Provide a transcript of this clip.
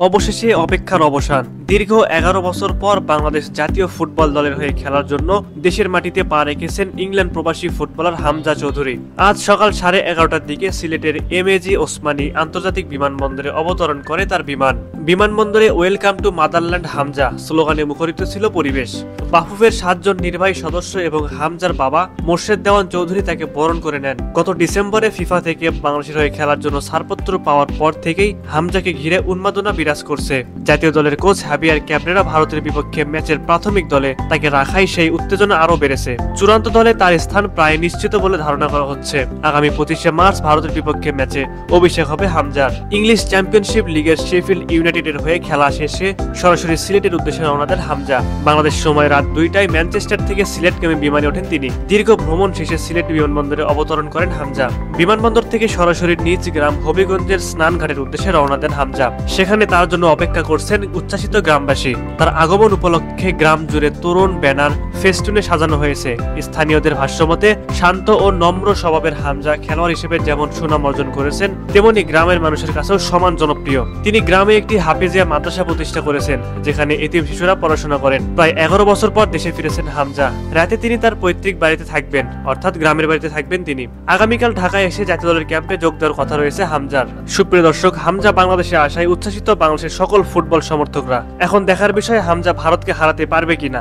অবশেষে অপেক্ষার অবসান। দীর্ঘ 11 বছর পর বাংলাদেশ জাতীয় ফুটবল দলের হয়ে খেলার জন্য দেশের মাটিতে পা রেখেছেন ইংল্যান্ড প্রবাসী ফুটবলার হামজা চৌধুরী। আজ সকাল 11:30টার দিকে সিলেটের এমএজি ওসমানী আন্তর্জাতিক বিমানবন্দরে অবতরণ করে তার বিমান। বিমানবন্দরে ওয়েলকাম টু মাদারল্যান্ড হামজা স্লোগানে মুখরিত ছিল পরিবেশ। বাফুফের 7 জন নির্বাহী সদস্য এবং হামজার বাবা মোর্শেদ দেওয়ান চৌধুরী তাকে বরণ করে নেন। গত ডিসেম্বরে ফিফা থেকে বাংলাদেশের হয়ে খেলার জন্য ছাড়পত্র পাওয়ার পর থেকেই হামজাকে ঘিরে উন্মাদনা বিরাজ করছে। জাতীয় দলের কোচ হাবিয়ার ক্যাবরেরা ভারতের বিপক্ষে ম্যাচের প্রাথমিক দলে তাকে রাখাই সেই উত্তেজনা আরো বেড়েছে। চূড়ান্ত দলে তার স্থান প্রায় নিশ্চিত বলে ধারণা করা হচ্ছে। আগামী 25শে মার্চ ভারতের বিপক্ষে ম্যাচে অভিষেক হবে হামজার। ইংলিশ চ্যাম্পিয়নশিপ লিগের শেফিল্ড ইউনাইটেডের হয়ে খেলা শেষে সরাসরি সিলেটের উদ্দেশ্যে রওনা দেন হামজা। বাংলাদেশ সময় রাত 2টায় ম্যানচেস্টার থেকে সিলেটগামী বিমানে ওঠেন তিনি। দীর্ঘ ভ্রমণ শেষে সিলেট বিমানবন্দরে অবতরণ করেন হামজা। বিমানবন্দর থেকে সরাসরি নিজ গ্রাম হবিগঞ্জের স্নানঘাটের উদ্দেশ্যে রওনা দেন হামজা। সেখানে তার জন্য অপেক্ষা করছেন উচ্ছ্বাসিত গ্রামবাসী। তার আগমন উপলক্ষে গ্রাম জুড়ে তোরণ, ব্যানার, ফেস্টুনে সাজানো হয়েছে। স্থানীয়দের ভাষ্যমতে শান্ত ও নম্র স্বভাবের হামজা খেলোয়াড় হিসেবে যেমন সুনাম অর্জন করেছেন, তেমনি গ্রামের মানুষের কাছেও সমান জনপ্রিয়। তিনি গ্রামে একটি হাফিজিয়া মাদ্রাসা প্রতিষ্ঠা করেছেন, যেখানে এতিম শিশুরা পড়াশোনা করেন। প্রায় 11 বছর পর দেশে ফিরেছেন হামজা। রাতে তিনি তার পৈতৃক বাড়িতে থাকবেন, অর্থাৎ গ্রামের বাড়িতে থাকবেন তিনি। আগামীকাল ঢাকায় এসে জাতীয় দলের ক্যাম্পে যোগ দেওয়ার কথা রয়েছে হামজার। সুপ্রিয় দর্শক, হামজা বাংলাদেশে আসায় উচ্ছ্বাসিত বাংলাদেশের সকল ফুটবল সমর্থকরা। এখন দেখার বিষয় হামজা ভারতকে হারাতে পারবে কিনা।